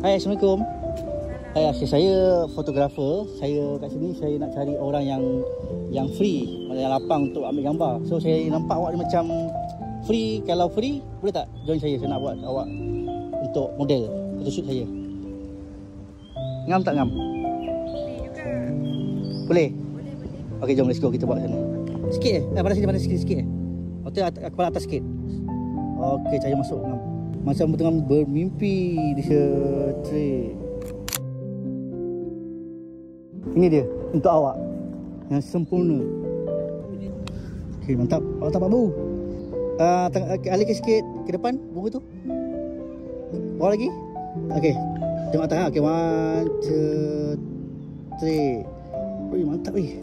Hai, Assalamualaikum. Hai, saya fotografer. Saya kat sini saya nak cari orang yang free, yang lapang untuk ambil gambar. So saya nampak awak ni macam free. Kalau free, boleh tak join saya? Saya nak buat awak untuk model photoshoot saya. Ngam tak ngam? Boleh juga. Boleh? Boleh. Okey, jom let's go, kita buat kat sana. Sikit pandai sini, pandai sikit. Okey, kepala atas sikit. Okey, cahaya masuk ngam. Macam tengah bermimpi di straight. Ini dia untuk awak yang sempurna. Okey, mantap. Awak tak bau. Alihkan sikit ke depan bunga tu. Bawah lagi. Okey. Tengok atas. Okey, 1, 2, 3. Oi, mantap weh.